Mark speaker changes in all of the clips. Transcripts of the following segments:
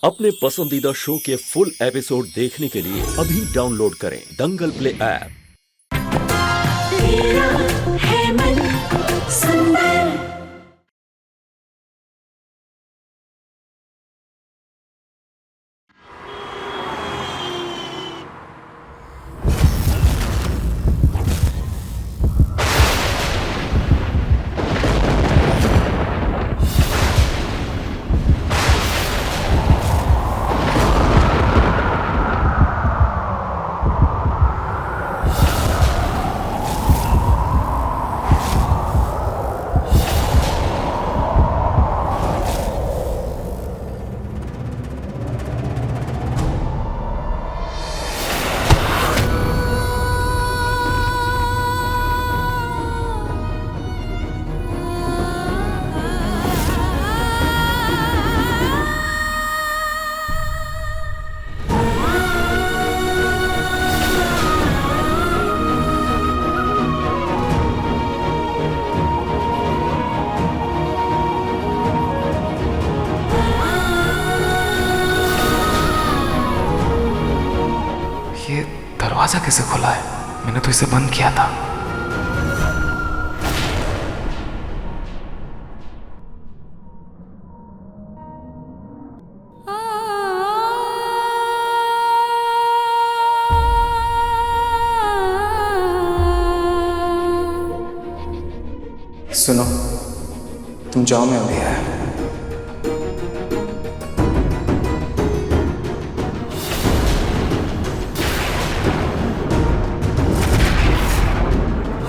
Speaker 1: अपने पसंदीदा शो के फुल एपिसोड देखने के लिए अभी डाउनलोड करें दंगल प्ले ऐप।
Speaker 2: तेरा है मन सुंदर।
Speaker 3: ये दरवाजा कैसे खुला है? मैंने तो इसे बंद किया था। सुनो, तुम जाओ, मैं अभी आया।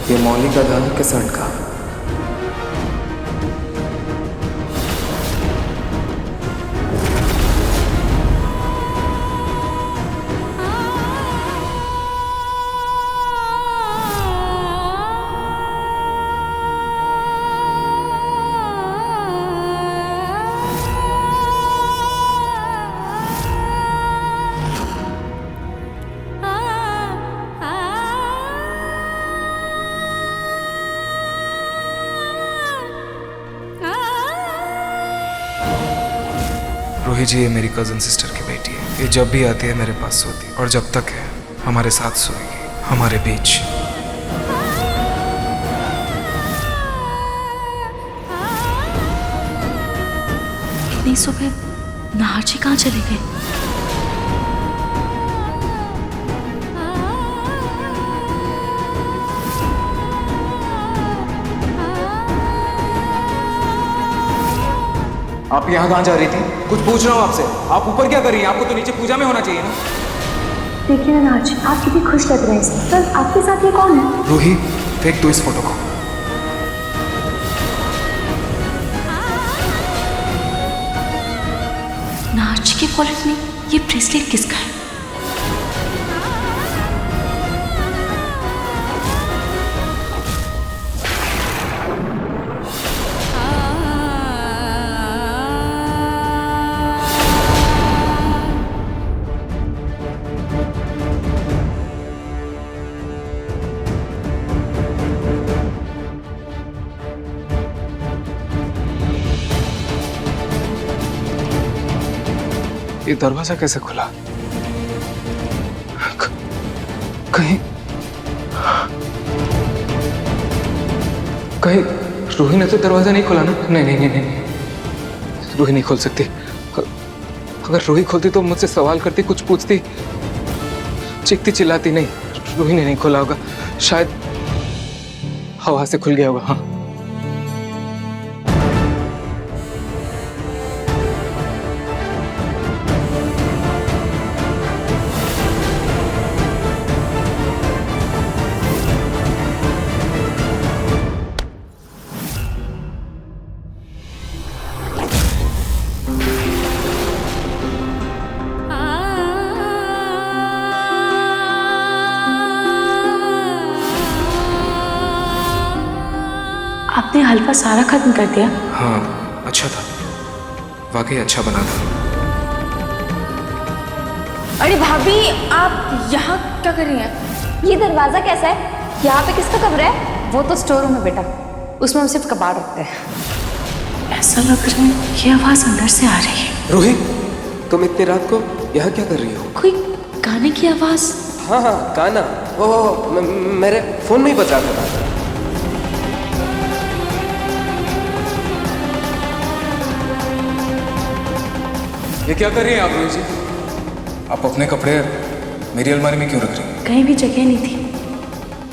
Speaker 3: ये मौली का दादा के शर्ट का। रूही जी, ये मेरी कजन सिस्टर की बेटी है। ये जब भी आती है मेरे पास सोती है, और जब तक है हमारे साथ सोएगी, हमारे बीच।
Speaker 4: इतनी सुबह नाहर जी कहाँ चले गए?
Speaker 3: आप यहाँ कहाँ जा रही थी? कुछ पूछ रहा हूँ आपसे। आप ऊपर क्या कर रही हैं? आपको तो नीचे पूजा में होना चाहिए ना।
Speaker 5: देखिए ना नाज, आप कितनी खुश लग रहे हैं। सर, आपके साथ ये कौन है?
Speaker 3: रूही, फेंक दो इस फोटो को।
Speaker 4: नाहर जी के वॉलेट में ये ब्रेसलेट किसका है?
Speaker 3: ये दरवाजा कैसे खुला? कहीं कहीं रूही ने तो दरवाजा नहीं खोला ना? नहीं नहीं नहीं नहीं, रूही नहीं खोल सकती। अगर रूही खोलती तो मुझसे सवाल करती, कुछ पूछती, चीखती चिल्लाती। नहीं, रूही ने नहीं खोला होगा। शायद हवा से खुल गया होगा। हाँ,
Speaker 4: आपने हलवा सारा खत्म कर दिया?
Speaker 3: हाँ, अच्छा था, वाकई अच्छा बना था।
Speaker 6: अरे भाभी, आप यहाँ क्या कर रही हैं?
Speaker 5: ये दरवाजा कैसा है? यहाँ पे किसका कमरा है?
Speaker 6: वो तो स्टोर रूम है बेटा, उसमें हम सिर्फ कबाड़ रखते हैं।
Speaker 4: ऐसा लग रहा है ये आवाज अंदर से आ रही है।
Speaker 3: रूही, तुम इतनी रात को यहाँ क्या कर रही हो?
Speaker 4: कोई गाने की आवाज।
Speaker 3: हाँ हाँ, गाना। ओह, मेरे फोन में ही बजा था। ये क्या कर रही हैं आप रोही जी? आप अपने कपड़े मेरी अलमारी में क्यों रख रही हैं?
Speaker 4: कहीं भी जगह नहीं थी,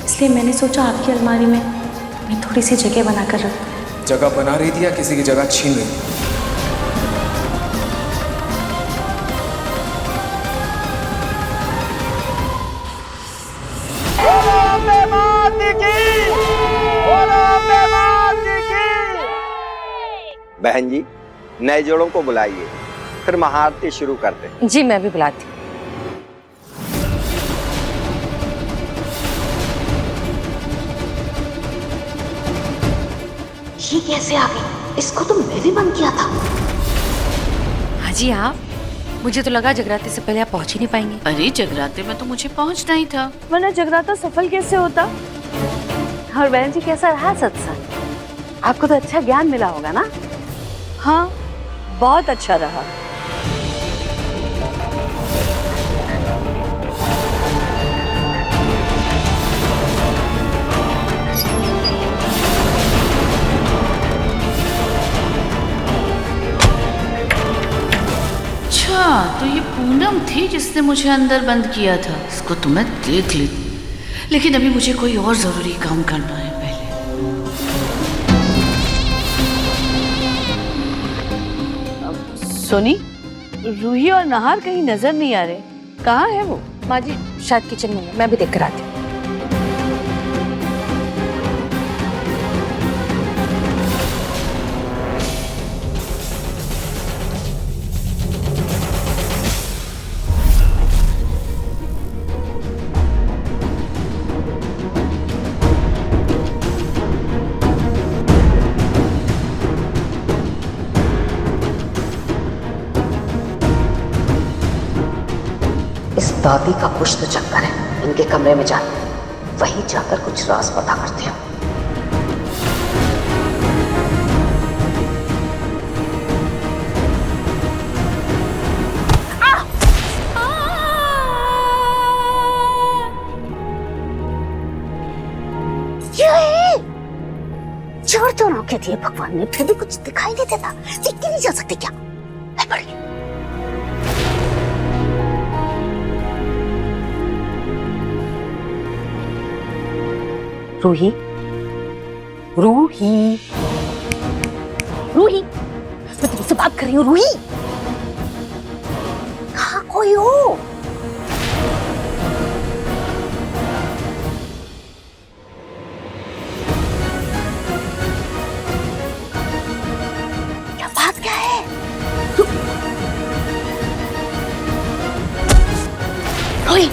Speaker 4: इसलिए मैंने सोचा आपकी अलमारी में मैं थोड़ी सी जगह बनाकर रख दूं।
Speaker 3: जगह बना रही थी या किसी की जगह छीन रही थी?
Speaker 7: बहन जी, नए जोड़ों को बुलाइए, फिर महाआरती शुरू करते हैं।
Speaker 6: जी मैं भी बुलाती हूँ।
Speaker 5: ये कैसे आ गई? इसको तो मैंने बंद किया था।
Speaker 6: हाँ जी आप, मुझे तो लगा जगराते से पहले आप पहुँच ही नहीं पाएंगे।
Speaker 8: अरे जगराते में तो मुझे पहुंचना ही था।
Speaker 9: वरना जगराता सफल कैसे होता? और बहन जी कैसा रहा सत्संग? आपको तो अच्छा ज्ञान मिला होगा ना? हाँ, बहुत अच्छा रहा।
Speaker 8: अच्छा, तो ये पूनम थी जिसने मुझे अंदर बंद किया था। इसको तो मैं देख ली, लेकिन अभी मुझे कोई और जरूरी काम करना है पहले।
Speaker 9: सोनी, रूही और नहार कहीं नजर नहीं आ रहे, कहाँ है वो?
Speaker 6: माँ जी शायद किचन में है, मैं भी देख कर आती हूँ।
Speaker 5: इस दादी का कुछ तो चक्कर है। इनके कमरे में जाते हैं, वहीं जाकर कुछ राज पता करते हैं। जोर तो रोके दिए भगवान ने, फिर भी कुछ दिखाई नहीं देता। देख के नहीं जा सकते क्या? बढ़िया। रूही, रूही, रूही, मैं तुमसे बात कर रही हूँ। रूही, कहाँ कोई हो? क्या बात क्या है? रूही,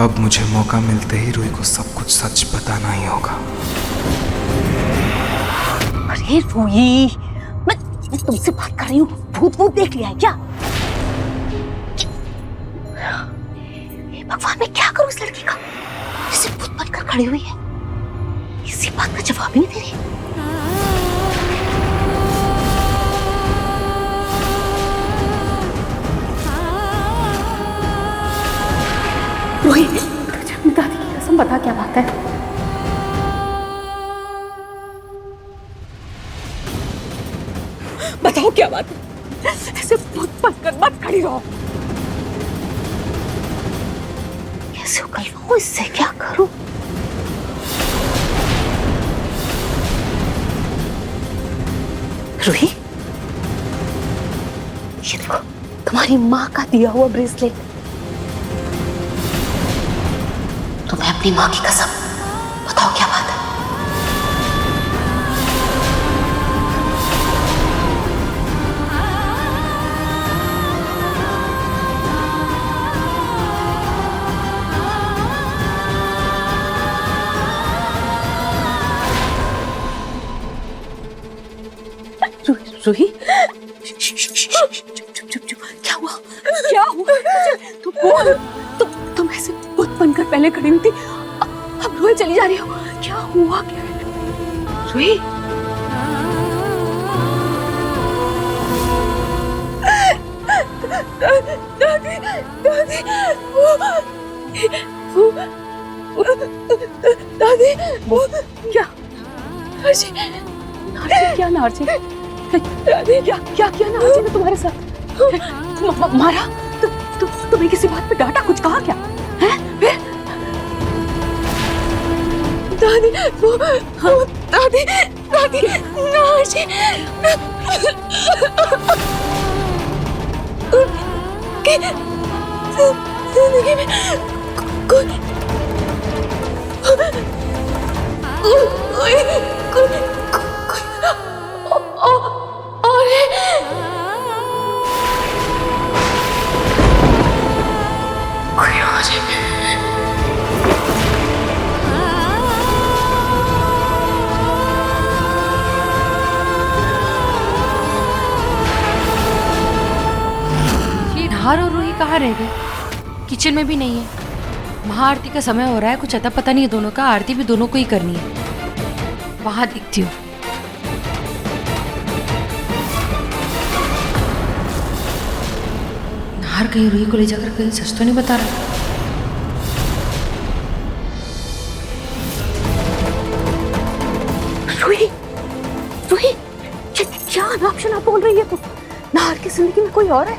Speaker 3: अब मुझे मौका मिलते ही रूही को सब कुछ सच बताना ही होगा।
Speaker 5: अरे रूही, मैं तुमसे बात कर रही हूँ। भूत भूत देख लिया है क्या? हे भगवान, मैं क्या करूँ इस लड़की का? इसे भूत बनकर खड़ी हुई है, किसी बात का जवाब ही नहीं दे रही। रोहित, दादी की कसम बता क्या बात है? बताओ क्या बात है? ऐसे भूत बनकर मत खड़ी रहो। कैसे उकल लो, इससे क्या करूं? रूही, ये देखो, तुम्हारी माँ का दिया हुआ ब्रेसलेट। तुम्हें अपनी माँ की कसम, बताओ क्या बात है?
Speaker 9: रूही चुप चुप चुप चुप, क्या हुआ? क्या हुआ? तू बोल। तुम ऐसे बुत बनकर पहले खड़ी हुई थी, अब रोए चली जा रही हो। क्या हुआ? क्या है रूही? दादी दादी दादी वो क्या? नारजी क्या? नारजी दादी क्या नारजी ने तुम्हारे साथ मारा? तुम्हें किसी बात पे डांटा, कुछ कहा क्या? हैं? फिर दादी वो दादी नारजी जिंदगी में
Speaker 6: नहार और रूही कहाँ रह गए? किचन में भी नहीं है। महाआरती का समय हो रहा है, कुछ अता पता नहीं है दोनों का। आरती भी दोनों को ही करनी है। वहां दिखती हूँ। नहार कहीं रूही को ले जाकर कहीं सच तो नहीं बता रहा?
Speaker 9: रूही क्या अनाप शनाप बोल रही है तुम? नाहर की जिंदगी में कोई और है?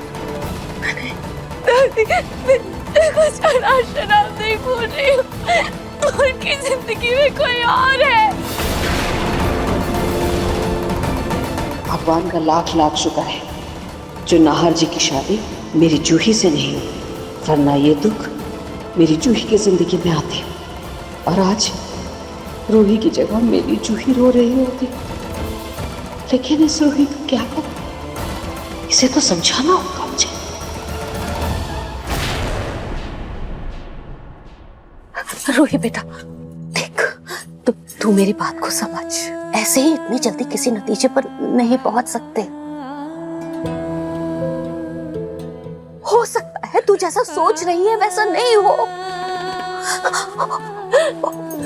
Speaker 9: कुछ अनाप शनाप नहीं बोल रही हूँ, उनकी जिंदगी में कोई और है।
Speaker 10: भगवान का लाख लाख शुक्र है जो नाहर जी की शादी मेरी जूही से नहीं हुई, वरना ये दुख मेरी जूही की जिंदगी में आते और आज रूही की जगह मेरी जूही रो रही होती। लेकिन इस रूही को क्या करूं? इसे तो समझाना होगा मुझे।
Speaker 5: रूही बेटा देख, तू मेरी बात को समझ। ऐसे ही इतनी जल्दी किसी नतीजे पर नहीं पहुंच सकते। हो सकता है तू जैसा सोच रही है वैसा नहीं हो।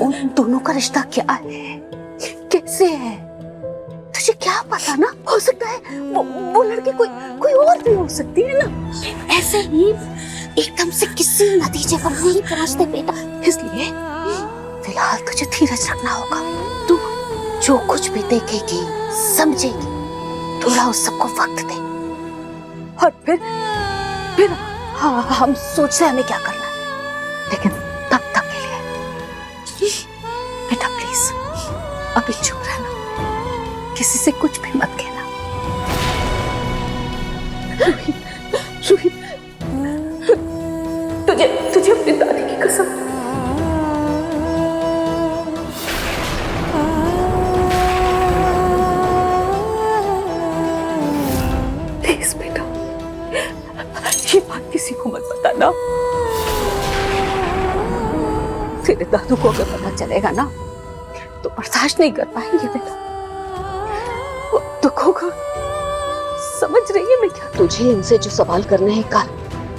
Speaker 5: उन दोनों का रिश्ता क्या है, कैसे है, तुझे क्या पता ना? हो सकता है वो लड़की कोई और भी हो सकती है ना। ऐसे ही एकदम से किसी नतीजे पर नहीं पहुंचते बेटा। इसलिए फिलहाल तुझे धीरज रखना होगा। तू जो कुछ भी देखेगी समझेगी, थोड़ा उस सबको वक्त दे। और फिर हाँ, हम सोच रहे हैं हमें क्या करना है, लेकिन तब तक के लिए बेटा प्लीज अभी चुप रहना, किसी से कुछ भी मत कहना। रूही तुझे अपनी दादी की कसम। प्लीज बेटा ये बात किसी को मत बताना। तेरे दादू को अगर पता चलेगा ना तो बर्दाश्त नहीं कर पाएंगे बेटा। वो दुख होगा, समझ रही है मैं क्या?
Speaker 10: तुझे इनसे जो सवाल करने हैं कर,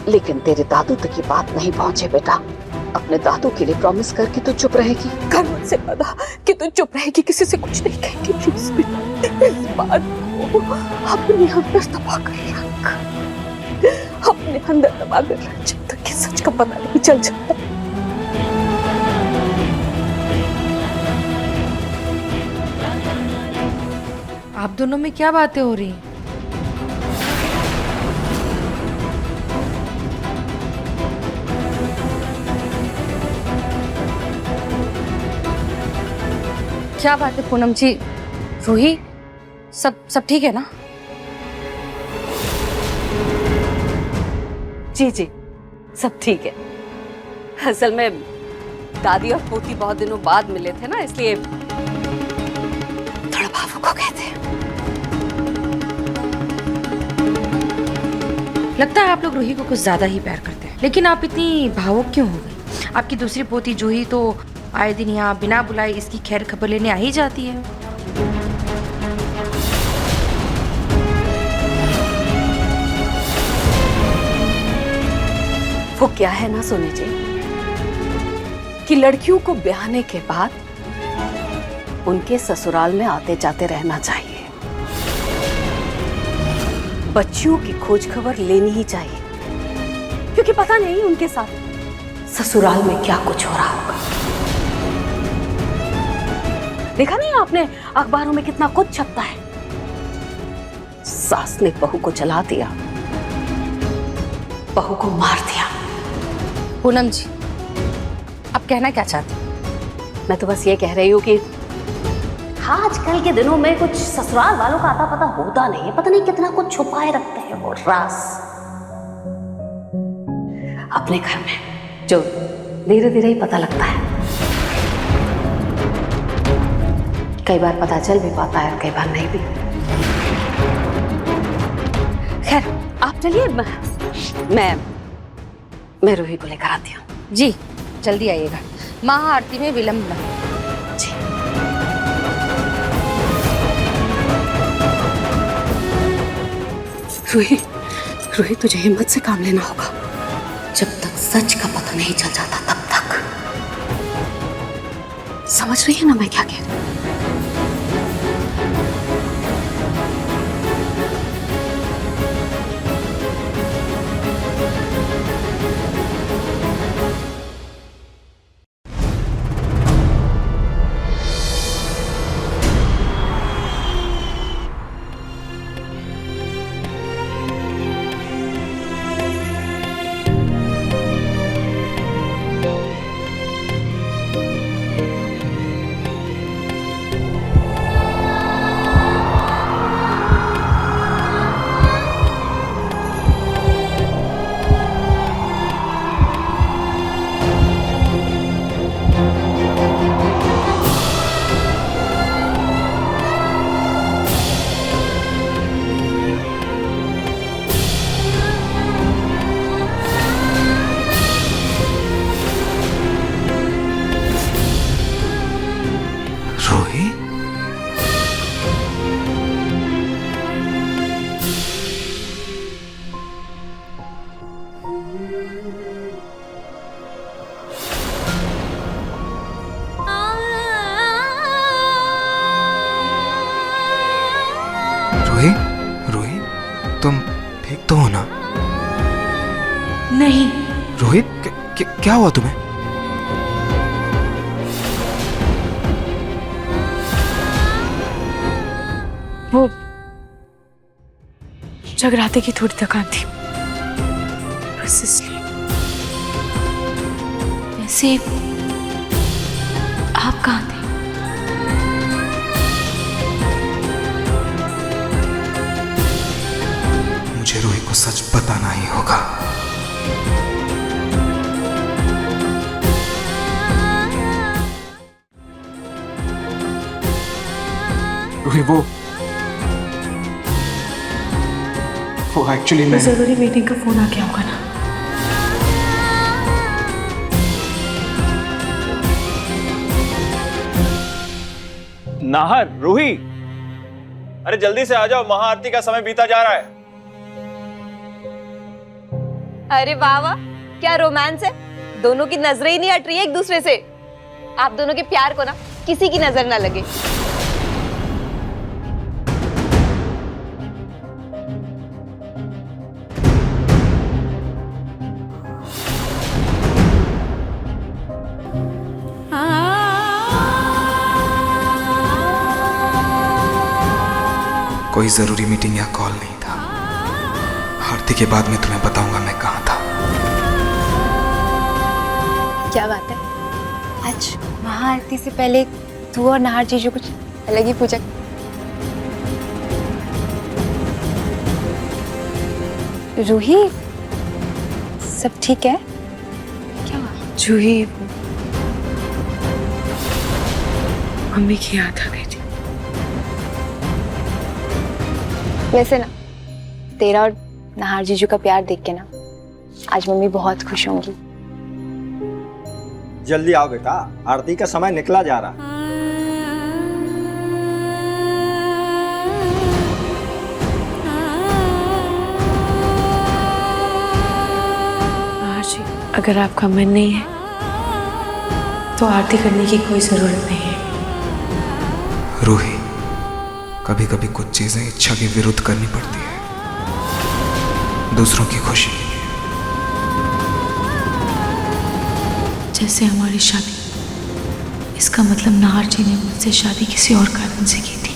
Speaker 10: लेकिन तेरे दादू तक ये बात नहीं पहुंचे बेटा। अपने दादू के लिए प्रॉमिस करके तू चुप रहेगी।
Speaker 9: कर मुझसे पता कि तू चुप रहेगी, किसी से कुछ नहीं कहेगी। प्लीज बेटा इस बात को अपने अंदर दबा कर रख, अपने अंदर दबा कर रख जब तक कि सच का पता नहीं चल जाता।
Speaker 6: आप दोनों में क्या बातें हो रही हैं? क्या बात है पूनम जी? रूही सब ठीक है ना?
Speaker 9: जी सब ठीक है। असल में दादी और पोती बहुत दिनों बाद मिले थे ना, इसलिए थोड़ा भावुक हो गए थे।
Speaker 6: लगता है आप लोग रूही को कुछ ज्यादा ही प्यार करते हैं। लेकिन आप इतनी भावुक क्यों हो गई? आपकी दूसरी पोती जूही तो आए दिन यहाँ बिना बुलाए इसकी खैर खबर लेने आ ही जाती है।
Speaker 5: वो क्या है ना सोनी जी कि लड़कियों को ब्याहने के बाद उनके ससुराल में आते जाते रहना चाहिए, बच्चियों की खोज खबर लेनी ही चाहिए, क्योंकि पता नहीं उनके साथ ससुराल में क्या कुछ हो रहा होगा। देखा नहीं आपने अखबारों में कितना कुछ छपता है। सास ने बहू को जला दिया, बहू को मार दिया।
Speaker 4: पूनम जी, आप कहना क्या चाहते?
Speaker 5: मैं तो बस ये कह रही हूँ कि आजकल के दिनों में कुछ ससुराल वालों का आता पता होता नहीं है, पता नहीं कितना कुछ छुपाए रखते हैं वो राज अपने घर में, जो धीरे धीरे ही पता लगता है। कई बार पता चल भी पाता है, कई बार नहीं भी। खैर आप चलिए, मैं रूही को लेकर आती हूँ।
Speaker 4: जी जल्दी आइएगा, महाआरती में विलंब न हो।
Speaker 5: जी। रूही तुझे हिम्मत से काम लेना होगा। जब तक सच का पता नहीं चल जाता तब तक। समझ रही है ना मैं क्या कह रही हूँ?
Speaker 3: रूही, तुम ठीक तो हो ना?
Speaker 8: नहीं।
Speaker 3: रोहित, क्या हुआ तुम्हें?
Speaker 9: वो जगराते की थोड़ी थकान थी, बस इसलिए।
Speaker 8: वैसे आप कहाँ थे?
Speaker 3: मुझे रूही को सच बताना ही होगा। रूही, वो एक्चुअली मैं
Speaker 9: जरूरी मीटिंग का फोन आ गया होगा ना।
Speaker 11: नाहर, रूही, अरे जल्दी से आ जाओ, महाआरती का समय बीता जा रहा है।
Speaker 12: अरे वाह वाह, क्या रोमांस है। दोनों की नजरें ही नहीं हट रही है एक दूसरे से। आप दोनों के प्यार को ना किसी की नजर ना लगे।
Speaker 3: कोई जरूरी मीटिंग या कॉल नहीं था। आरती के बाद मैं तुम्हें बताऊंगा मैं कहाँ था।
Speaker 4: क्या बात है, आज महाआरती से पहले तू और नाहर जीजू कुछ अलग ही पूजा। रूही, सब ठीक है? क्या हुआ?
Speaker 9: जूही, मम्मी की याद आ गई थी।
Speaker 4: वैसे ना, तेरा और नाहर जीजू का प्यार देख के ना आज मम्मी बहुत खुश होंगी।
Speaker 7: जल्दी आओ बेटा, आरती का समय निकला जा रहा है।
Speaker 9: नाहर जी,
Speaker 6: अगर आपका मन नहीं है तो आरती करने की कोई जरूरत नहीं है।
Speaker 3: रूही, कभी कभी कुछ चीजें इच्छा के विरुद्ध करनी पड़ती है, दूसरों की खुशी के लिए।
Speaker 6: जैसे हमारी शादी, इसका मतलब नाहर जी ने मुझसे शादी किसी और कारण से की थी।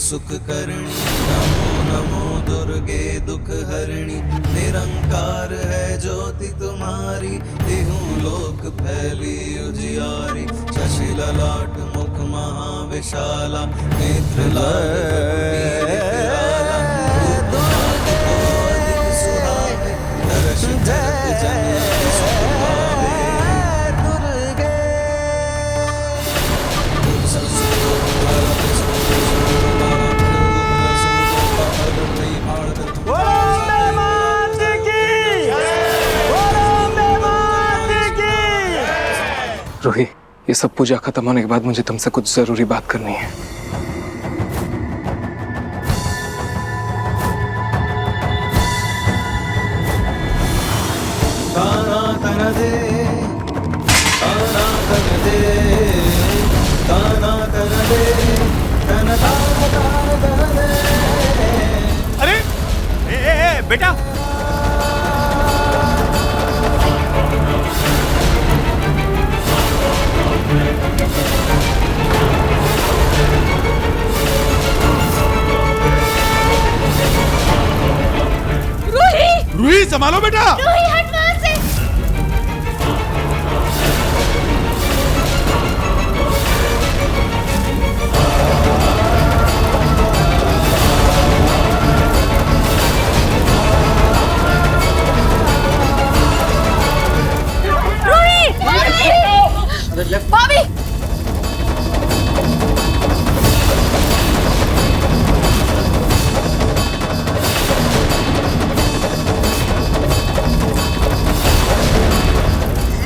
Speaker 13: सुख करणी नमो नमो दुर्गे दुख हरणी, निरंकार है ज्योति तुम्हारी, देहूं लोक फैली उजियारी, शशि ललाट मुख महाविशाला, नेत्र लाल विराला, दुर्गे को अधिक सुहावे, दर्श जगत जननी सुहावे, दुर्गे
Speaker 3: रूही, ये सब पूजा खत्म होने के बाद मुझे तुमसे कुछ जरूरी बात करनी है।
Speaker 13: ताना तन दे, ताना तन दे, ताना तन दे, तन ताना तन दे।
Speaker 11: अरे बेटा,
Speaker 14: रूही संभालो बेटा।
Speaker 12: रूही हट वहां से।
Speaker 2: रूही! भाभी!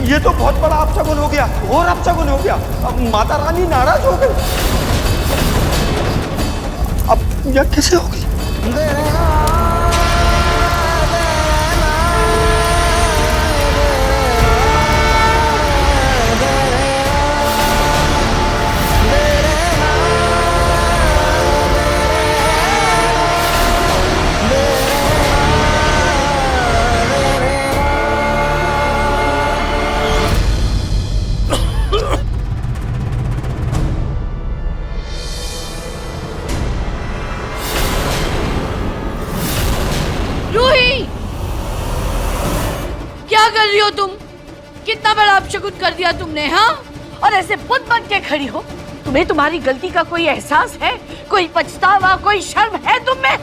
Speaker 7: ये तो बहुत बड़ा अपशगुन हो गया, और अपशगुन हो गया। अब माता रानी नाराज हो गई। अब यह कैसे होगी?
Speaker 8: क्या कर रही हो तुम? कितना बड़ा अपशगुन कर दिया तुमने, हाँ? और ऐसे बुत बन के खड़ी हो? तुम्हें तुम्हारी गलती का कोई एहसास है? कोई पछतावा, कोई शर्म है तुम में?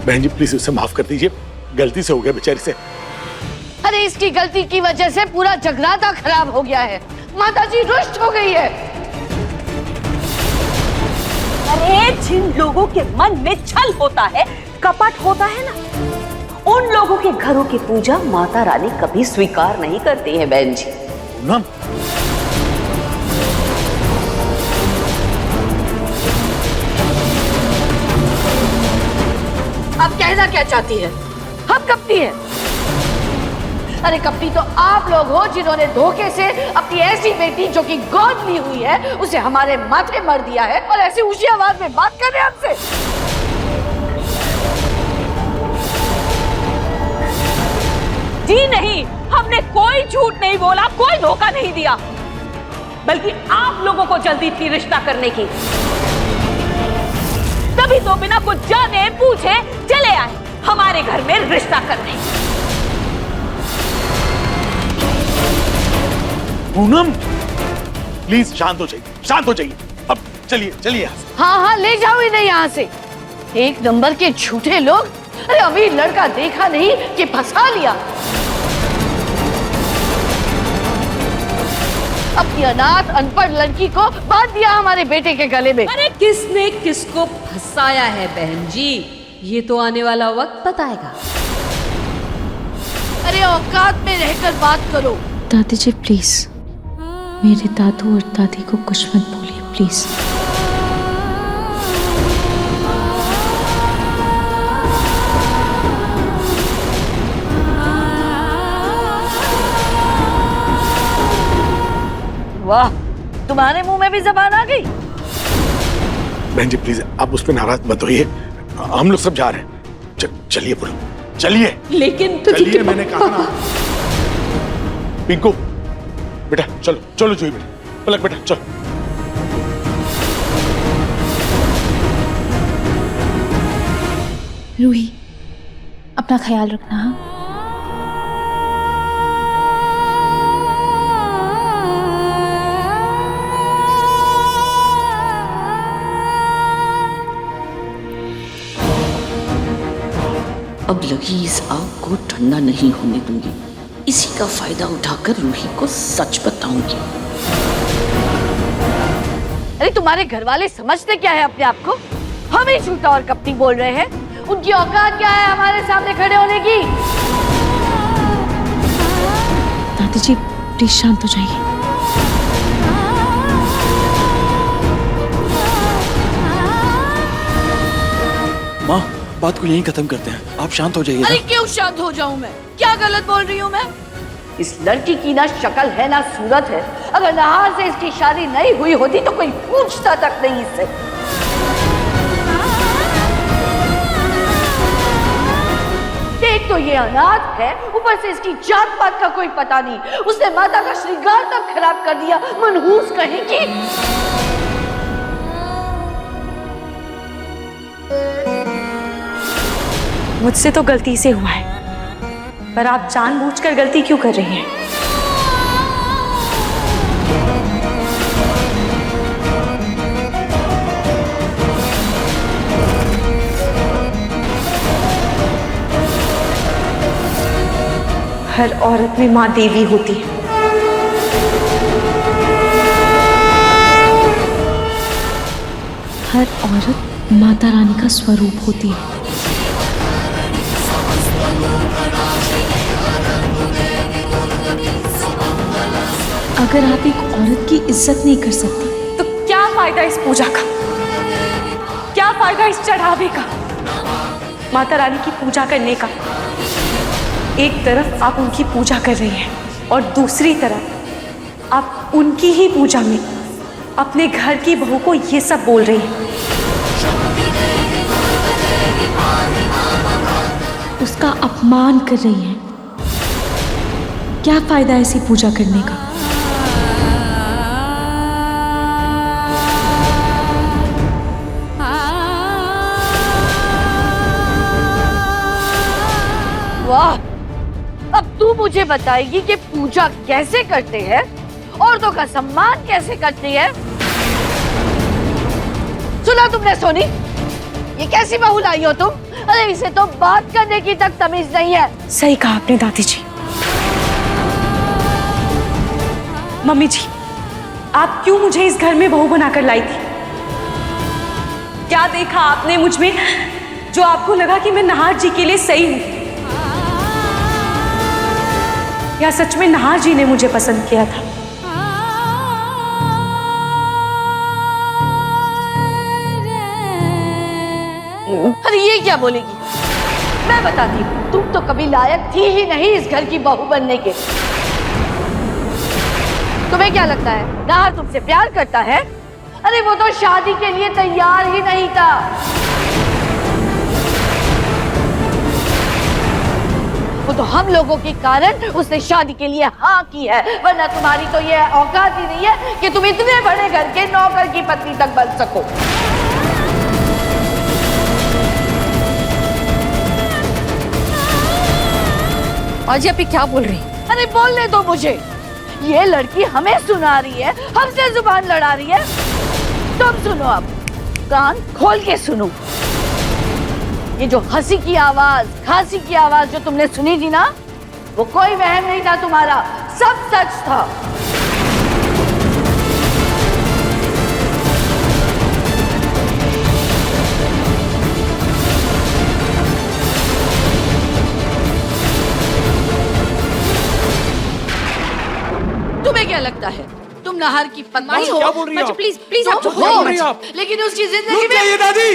Speaker 14: बहन जी प्लीज उसे माफ कर दीजिए, गलती से हो गया बेचारी से।
Speaker 8: अरे इसकी गलती की वजह से पूरा जगराता खराब हो गया है। माताजी रुष्ट हो गई है।
Speaker 5: अरे जिन लोगों के मन में छल होता है, कपट होता है ना, उन लोगों के घरों की पूजा माता रानी कभी स्वीकार नहीं करती है बहन जी।
Speaker 14: पूनम,
Speaker 8: अब कहना क्या चाहती है? हम कपटी है? अरे कपटी तो आप लोग हो जिन्होंने धोखे से अपनी ऐसी बेटी जो कि गोद ली हुई है उसे हमारे माथे मर दिया है और ऐसी ऊंची आवाज में बात कर रहे हैं हमसे।
Speaker 5: जी नहीं, हमने कोई झूठ नहीं बोला, कोई धोखा नहीं दिया, बल्कि आप लोगों को जल्दी थी रिश्ता करने की, तभी तो बिना कुछ जाने पूछे चले आए हमारे घर में रिश्ता करने।
Speaker 14: पूनम प्लीज शांत हो जाइए, शांत हो जाइए। अब चलिए चलिए यहाँ से।
Speaker 8: हाँ हाँ ले जाओ इन्हें यहाँ से। एक नंबर के झूठे लोग। अरे अभी लड़का देखा नहीं कि फंसा लिया। अपनी अनाथ अनपढ़ लड़की को बांध दिया हमारे बेटे के गले में।
Speaker 15: अरे किसने किसको फंसाया है बहन जी, ये तो आने वाला वक्त बताएगा।
Speaker 8: अरे औकात में रहकर बात करो।
Speaker 9: दादी जी प्लीज, मेरे दादू और दादी को कुछ मत बोलिए प्लीज।
Speaker 8: वाह, तुम्हारे मुंह में भी जबान आ गई।
Speaker 14: बहन जी प्लीज आप उस पर नाराज मत होइए, हम लोग सब जा रहे हैं। चलिए पुल, चलिए।
Speaker 15: लेकिन
Speaker 14: चलिए, मैंने कहा ना। पिंकू बेटा चलो, चलो जूही बेटा, पलक बेटा चलो।
Speaker 9: रूही, अपना ख्याल रखना। हाँ,
Speaker 10: अब लगी इस आग को ठंडा नहीं होने दूंगी। इसी का फायदा उठाकर रूही को सच बताऊंगी।
Speaker 8: अरे तुम्हारे घर वाले समझते क्या है अपने आप को? हम ही झूठा और कपटी बोल रहे हैं। उनकी औकात क्या है हमारे सामने खड़े होने की?
Speaker 9: दादी जी प्लीज शांत हो जाइए।
Speaker 11: माँ, बात को यहीं खत्म करते हैं, आप शांत हो जाइए।
Speaker 8: अरे क्यों शांत हो जाऊं मैं? क्या गलत बोल रही हूँ मैं? इस लड़की की ना शक्ल है ना सूरत है। अगर नहार से इसकी शादी नहीं हुई होती तो कोई पूछता तक नहीं इससे। एक तो ये अनाथ है, ऊपर से इसकी जात पात का कोई पता नहीं। उसने माता का श्रृंगार तक खराब कर दिया, मनहूस कहेगी।
Speaker 9: मुझसे तो गलती से हुआ है, पर आप जानबूझकर गलती क्यों कर रही हैं? हर औरत में माँ देवी होती है। हर औरत माता रानी का स्वरूप होती है। अगर आप एक औरत की इज्जत नहीं कर सकती तो क्या फायदा इस पूजा का? क्या फायदा इस चढ़ावे का? माता रानी की पूजा करने का। एक तरफ आप उनकी पूजा कर रही हैं और दूसरी तरफ आप उनकी ही पूजा में अपने घर की बहू को ये सब बोल रही हैं। उसका अपमान कर रही हैं। क्या फायदा ऐसी पूजा करने का?
Speaker 8: वाह, अब तू मुझे बताएगी कि पूजा कैसे करते हैं, औरतों का सम्मान कैसे करती है? सुना तुमने सोनी? ये कैसी बहू लाई हो तुम? अरे इसे तो बात करने की तक तमीज नहीं है।
Speaker 9: सही कहा आपने दादी जी। मम्मी जी, आप क्यों मुझे इस घर में बहू बनाकर लाई थी? क्या देखा आपने मुझ में जो आपको लगा कि मैं नाहर जी के लिए सही हूं? या सच में नाहर जी ने मुझे पसंद किया था?
Speaker 8: अरे ये क्या बोलेगी? मैं बताती हूँ, तुम तो कभी लायक थी ही नहीं इस घर की बहू बनने के। तुम्हें क्या लगता है नाहर तुमसे प्यार करता है? अरे वो तो शादी के लिए तैयार ही नहीं था। वो तो हम लोगों के कारण उसने शादी के लिए हाँ की है, वरना तुम्हारी तो ये औकात ही नहीं है कि तुम इतने बड़े घर के नौकर की पत्नी तक बन सको।
Speaker 6: आज आप क्या बोल रही?
Speaker 8: अरे बोलने दो मुझे। ये लड़की हमें सुना रही है, हमसे जुबान लड़ा रही है। तुम सुनो, अब कान खोल के सुनो। ये जो हंसी की आवाज, खांसी की आवाज जो तुमने सुनी थी ना, वो कोई वहम नहीं था तुम्हारा, सब सच था। तुम्हें क्या लगता है तुम नाहर की पत्नी हो?
Speaker 11: क्या बोल रही हो आप?
Speaker 6: प्लीज प्लीज आप
Speaker 8: तुम
Speaker 6: चुप
Speaker 8: हो,
Speaker 11: बोल रही हो आप?
Speaker 8: लेकिन उसकी जिंदगी
Speaker 11: रुक
Speaker 8: में
Speaker 11: जाइए दादी।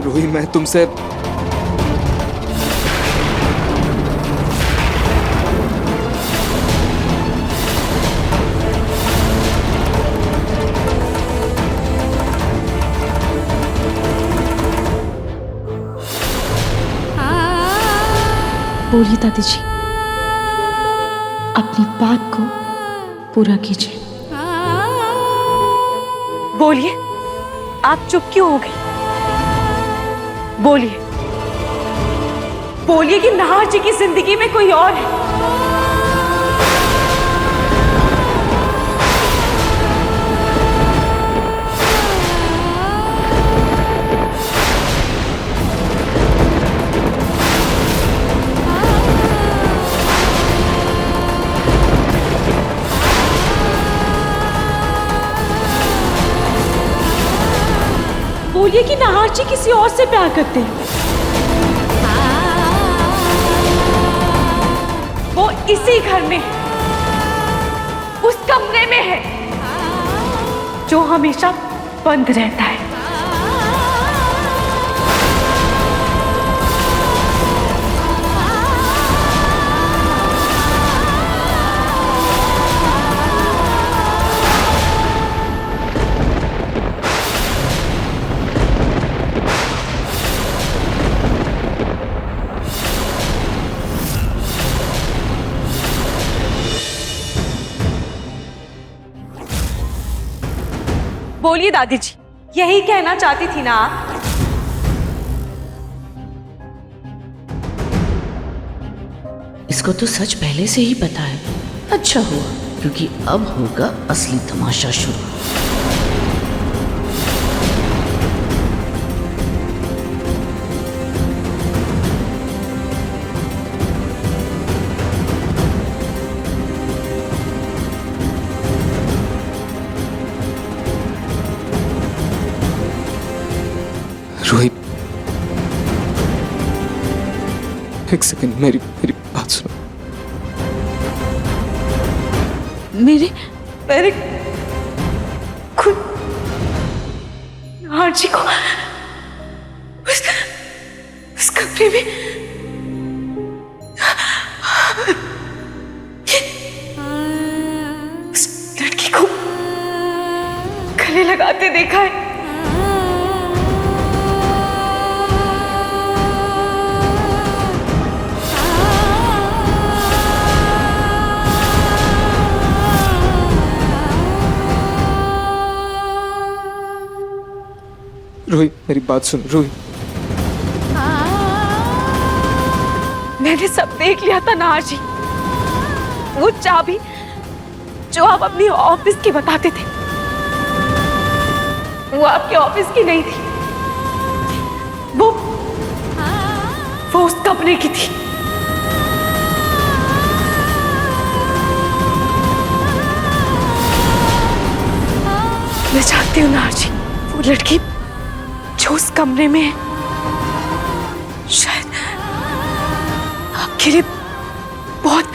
Speaker 3: रूही, मैं तुमसे
Speaker 9: बोलिए दादी जी, अपनी बात को पूरा कीजिए। बोलिए, आप चुप क्यों हो गई? बोलिए, बोलिए कि नाहर जी की जिंदगी में कोई और है। बोलिए कि नाहर जी किसी और से प्यार करते हैं। वो इसी घर में, उस कमरे में है जो हमेशा बंद रहता है। बोलिए दादी जी, यही कहना चाहती थी ना आप?
Speaker 10: इसको तो सच पहले से ही पता है। अच्छा हुआ, क्योंकि अब होगा असली तमाशा शुरू।
Speaker 3: रूही, एक सेकंड, मेरी बात सुनो।
Speaker 9: मेरे खुद नाहर जी को उस कमरे में उस लड़की को गले लगाते देखा है।
Speaker 3: रूही, मेरी बात सुन रूही।
Speaker 9: मैंने सब देख लिया था नाहर जी। वो चाबी जो आप अपनी ऑफिस की बताते थे, वो आपके ऑफिस की नहीं थी। वो उस कमरे की थी। मैं जानती हूँ नाहर जी, वो लड़की जो उस कमरे में है, शायद आपके लिए बहुत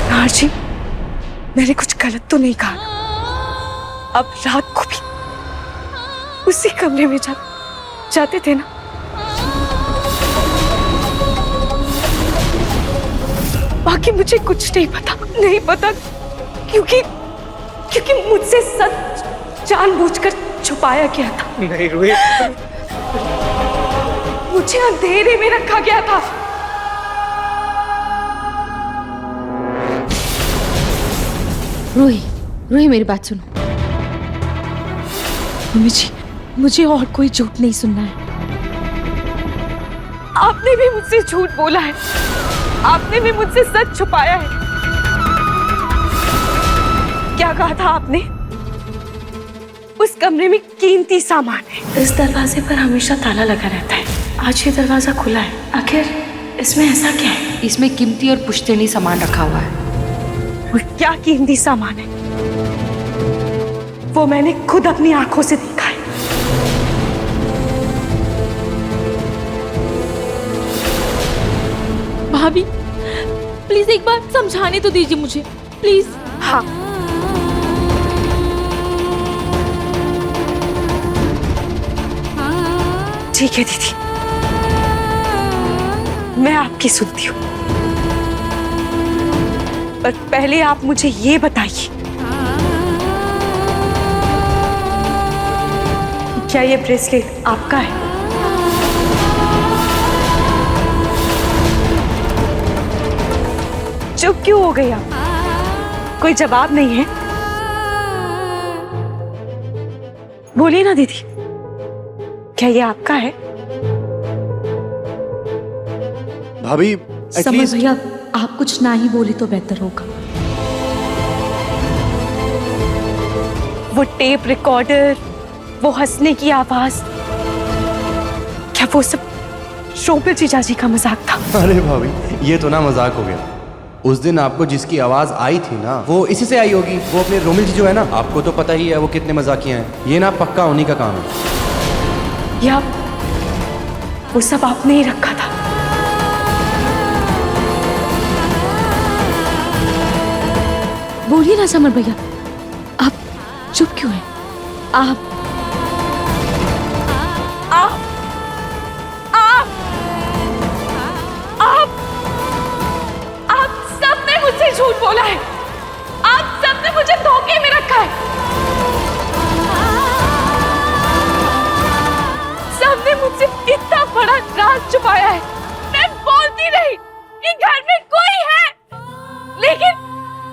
Speaker 9: नाहर जी, मैंने कुछ गलत तो नहीं कहा। अब रात को भी उसी कमरे में जाते थे ना? बाकी मुझे कुछ नहीं पता, क्योंकि मुझसे सच जानबूझकर छुपाया गया था।
Speaker 3: नहीं रूही,
Speaker 9: मुझे अंधेरे में रखा गया था।
Speaker 6: रूही, रूही मेरी बात सुनो।
Speaker 9: मम्मी जी, मुझे और कोई झूठ नहीं सुनना है। आपने भी मुझसे झूठ बोला है, आपने भी मुझसे सच छुपाया है। क्या कहा था आपने? उस कमरे में कीमती सामान है। इस दरवाजे पर हमेशा ताला लगा रहता है, आज ये दरवाजा खुला है। आखिर इसमें ऐसा क्या है?
Speaker 6: इसमें कीमती और पुश्तैनी सामान रखा हुआ है।
Speaker 9: वो क्या कीमती सामान है? वो मैंने खुद अपनी आंखों से देखा है। भाभी, प्लीज एक बार समझाने तो दीजिए मुझे, प्लीज। हाँ, ठीक है दीदी, मैं आपकी सुनती हूँ, पर पहले आप मुझे ये बताइए, क्या ये ब्रेसलेट आपका है? चुप क्यों हो गई आप? कोई जवाब नहीं है? बोलिए ना दीदी, क्या ये आपका है?
Speaker 16: भाभी,
Speaker 9: समर भैया, आप कुछ ना ही बोले तो बेहतर होगा। वो टेप रिकॉर्डर, वो हंसने की आवाज, क्या वो सब शोभित जीजा जी का मजाक था?
Speaker 16: अरे भाभी, ये तो ना मजाक हो गया। उस दिन आपको जिसकी आवाज आई थी ना, वो इसी से आई होगी। वो अपने रोमिल जी जो है ना, आपको तो पता ही है वो कितने मजाकिया हैं। ये ना पक्का उन्हीं का काम है।
Speaker 9: या वो सब आपने ही रखा था? बोलिए ना समर भैया, आप चुप क्यों हैं? आप सबने मुझसे झूठ बोला है। आप सबने मुझे धोखे में रखा है। सबने मुझसे इतना बड़ा राज छुपाया है। मैं बोलती नहीं कि घर में कोई है,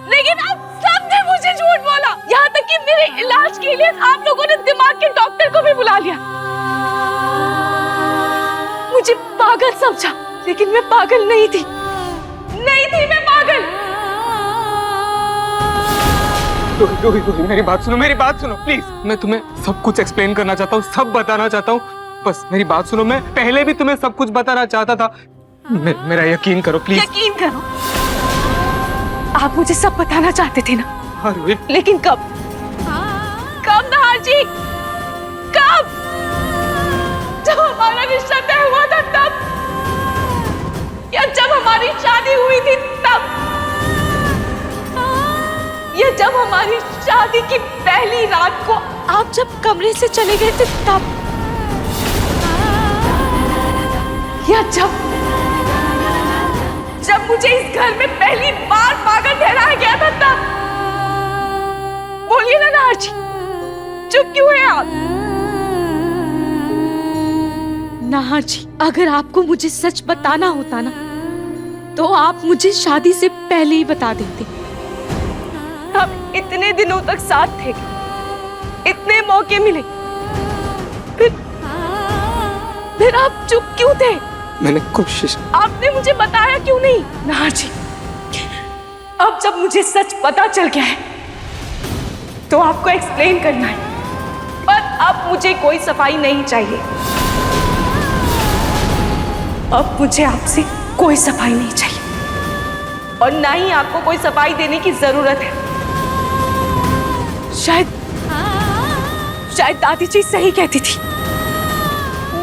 Speaker 9: लेकिन आप सबने मुझे झूठ बोला। यहाँ तक कि मेरे इलाज के लिए आप लोगों ने दिमाग के डॉक्टर को भी बुला लिया। मुझे पागल समझा, लेकिन मैं पागल नहीं थी, मैं पागल।
Speaker 3: रोही, मेरी बात सुनो, मेरी बात सुनो प्लीज। मैं तुम्हें सब कुछ एक्सप्लेन करना चाहता हूँ, सब बताना चाहता हूँ। बस मेरी बात सुनो, मैं पहले भी तुम्हें सब कुछ बताना चाहता था। मेरा यकीन करो प्लीज।
Speaker 9: यकीन करो? आप मुझे सब बताना चाहते थे ना?
Speaker 3: हाँ रोही।
Speaker 9: लेकिन कब नहार जी, कब? जब हमारा रिश्ता तय हुआ था तब, या जब हमारी शादी हुई थी तब, या जब हमारी शादी की पहली रात को आप जब कमरे से चले गए थे तब, या जब मुझे इस घर में पहली बार पागल ठहराया गया था तब? बोलिए ना नार जी, चुप क्यों हैं आप? नाहर जी, अगर आपको मुझे सच बताना होता ना, तो आप मुझे शादी से पहले ही बता देते। हम इतने दिनों तक साथ थे, इतने मौके मिले, फिर आप चुप क्यों थे?
Speaker 3: मैंने कोशिश।
Speaker 9: आपने मुझे बताया क्यों नहीं? नाहर जी, अब जब मुझे सच पता चल गया है, तो आपको एक्सप्लेन करना है, पर अब मुझे कोई सफाई नहीं चाहिए। अब मुझे आपसे कोई सफाई नहीं चाहिए, और ना ही आपको कोई सफाई देने की जरूरत है। शायद दादी जी सही कहती थी,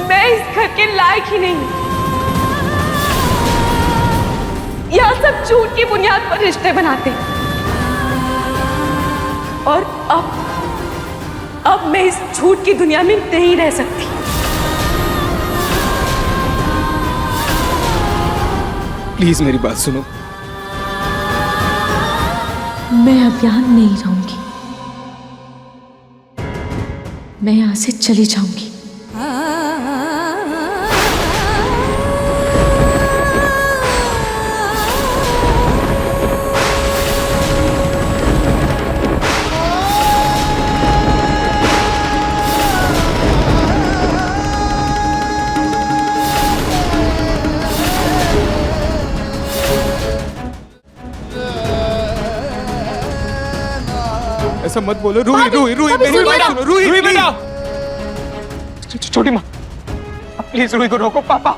Speaker 9: मैं इस घर के लायक ही नहीं हूं। यहाँ सब झूठ की बुनियाद पर रिश्ते बनाते हैं, और अब मैं इस झूठ की दुनिया में नहीं रह सकती।
Speaker 3: प्लीज मेरी बात सुनो।
Speaker 9: मैं अब यहाँ नहीं रहूंगी, मैं यहाँ से चली जाऊंगी।
Speaker 3: ऐसा मत बोलो। रूही रूही रूही मेरी बात सुनो। रूही बेटा, छोटी माँ प्लीज रूही को रोको। पापा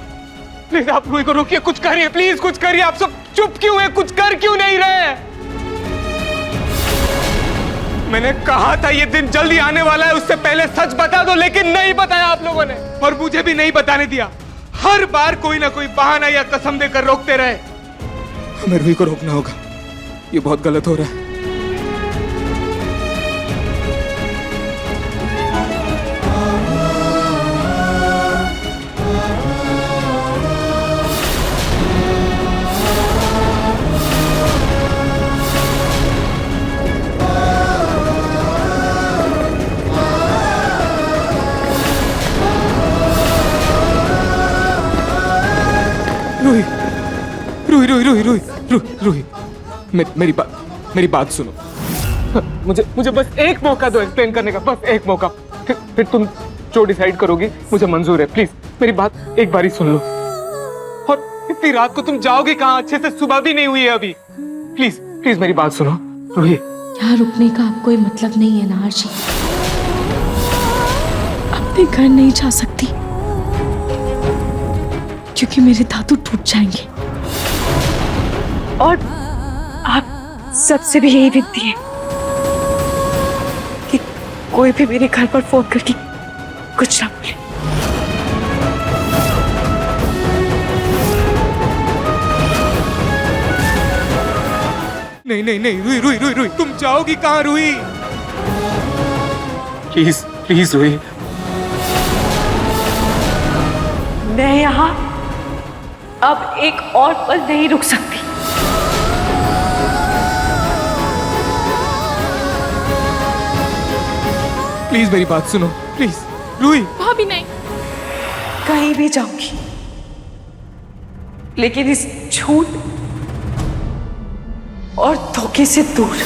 Speaker 3: प्लीज आप रूही को रोकिए, कुछ करिए प्लीज, कुछ करिए। आप सब चुप क्यों है, कुछ कर क्यों नहीं रहे? मैंने कहा था ये दिन जल्दी आने वाला है, उससे पहले सच बता दो, लेकिन नहीं बताया आप लोगों ने, और मुझे भी नहीं बताने दिया। हर बार कोई ना कोई बहाना या कसम देकर रोकते रहे। हमें रूही को रोकना होगा, ये बहुत गलत हो रहा है। रूही मेरी बात सुनो। मुझे बस एक मौका दो एक्सप्लेन करने का, बस एक मौका। फिर तुम जो डिसाइड करोगी मुझे मंजूर है। प्लीज मेरी बात एक बारी सुन लो। और इतनी रात को तुम जाओगे कहाँ? अच्छे से सुबह भी नहीं हुई है अभी। प्लीज प्लीज मेरी बात सुनो रूही।
Speaker 6: यहाँ रुकने का अब कोई मतलब नहीं है नाहर जी। अपने घर नहीं जा सकती क्योंकि मेरे दादू टूट जाएंगे, और आप सबसे भी यही विनती है कि कोई भी मेरे घर पर फोन करके कुछ ना बोले।
Speaker 3: नहीं नहीं नहीं रूही रूही रूही रूही, तुम जाओगी कहाँ रूही? Please please Ruhi.
Speaker 9: मैं यहाँ अब एक और पल नहीं रुक सकती।
Speaker 3: प्लीज मेरी बात सुनो प्लीज रूही।
Speaker 9: भाभी नहीं, कहीं भी जाऊंगी, लेकिन इस झूठ और धोखे से दूर।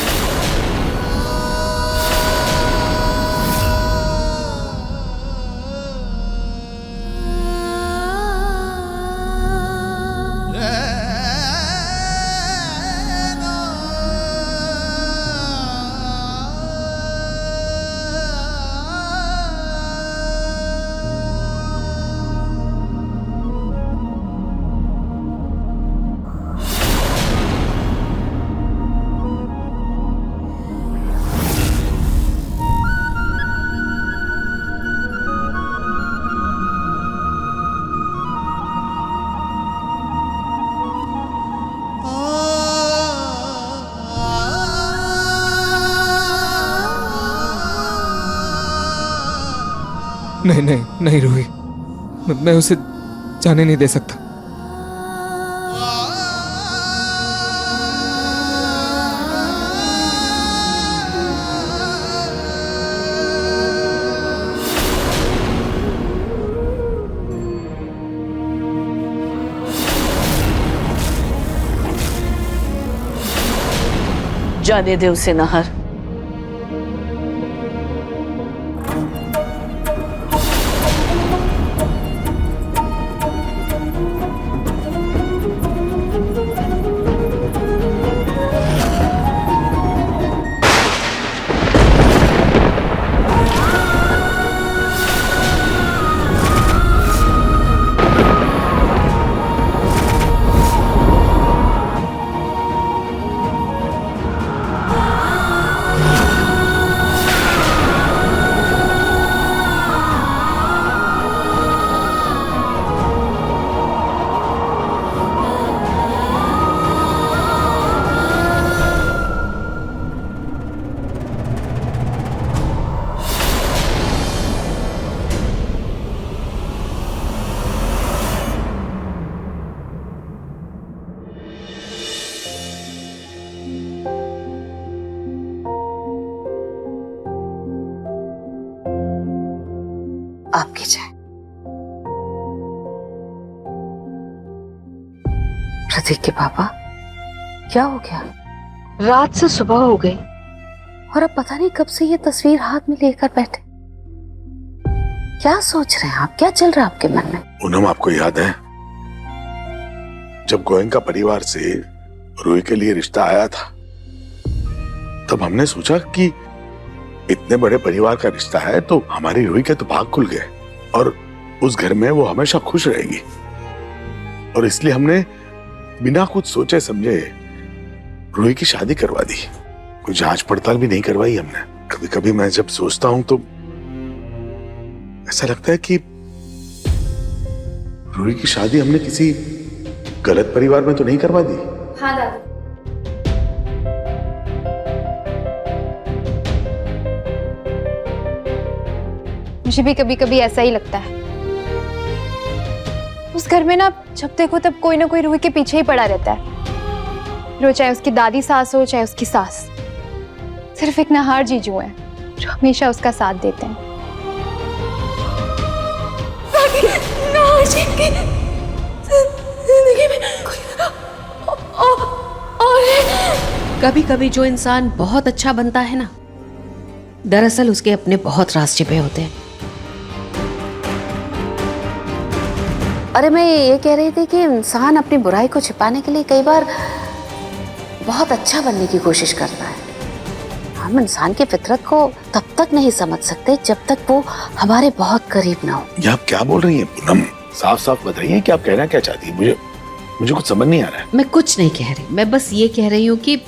Speaker 3: नहीं नहीं नहीं रूही, मैं उसे जाने नहीं दे सकता।
Speaker 8: जाने दे उसे नाहर।
Speaker 10: आपकी चाय। प्रतीक के पापा, क्या हो गया? रात से सुबह हो गई और अब पता नहीं कब से ये तस्वीर हाथ में लेकर बैठे। क्या सोच रहे हैं आप? क्या चल रहा है आपके मन में?
Speaker 14: पूनम, आपको याद है जब गोयनका परिवार से रूही के लिए रिश्ता आया था, तब हमने सोचा कि इतने बड़े परिवार का रिश्ता है तो हमारी रूही के तो भाग खुल गए और उस घर में वो हमेशा खुश रहेगी। और इसलिए हमने बिना कुछ सोचे समझे रूही की शादी करवा दी। कोई जांच पड़ताल भी नहीं करवाई हमने। कभी कभी मैं जब सोचता हूं तो ऐसा लगता है कि रूही की शादी हमने किसी गलत परिवार में तो नहीं करवा दी।
Speaker 4: हाँ दादा। मुझे भी कभी कभी ऐसा ही लगता है। उस घर में ना जब देखो तब कोई ना कोई रूही के पीछे ही पड़ा रहता है। वो चाहे उसकी दादी सास हो चाहे उसकी सास। सिर्फ एक नाहर जीजू है जो हमेशा उसका साथ देते हैं।
Speaker 15: कभी कभी जो इंसान बहुत अच्छा बनता है ना, दरअसल उसके अपने बहुत राज छिपे होते हैं।
Speaker 5: अरे मैं ये कह रही थी कि इंसान अपनी बुराई को छिपाने के लिए कई बार बहुत अच्छा बनने की कोशिश करता है। हम इंसान की फितरत को तब तक नहीं समझ सकते जब तक वो हमारे बहुत करीब ना हो।
Speaker 14: ये आप क्या बोल रही हैं पूनम? साफ साफ बताइए कि आप कहना क्या चाहती हैं। मुझे कुछ समझ नहीं आ रहा है।
Speaker 15: मैं कुछ नहीं कह रही, मैं बस ये कह रही हूँ कि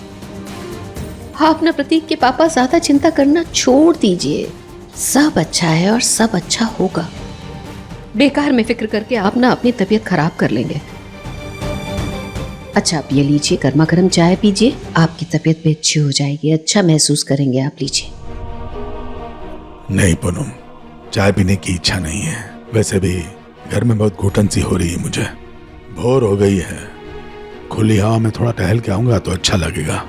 Speaker 15: आप ना प्रतीक के पापा ज्यादा चिंता करना छोड़ दीजिए। सब अच्छा है और सब अच्छा होगा। बेकार में फिक्र करके आप ना अपनी तबीयत खराब कर लेंगे। अच्छा, आप ये लीजिए, गर्मा गर्म चाय पीजिए, आपकी तबीयत भी अच्छी हो जाएगी, अच्छा महसूस करेंगे आप। लीजिए।
Speaker 14: नहीं पूनम, चाय पीने की इच्छा नहीं है। वैसे भी घर में बहुत घुटन सी हो रही है, मुझे बोर हो गई है। खुली हवा में थोड़ा टहल के आऊंगा तो अच्छा लगेगा।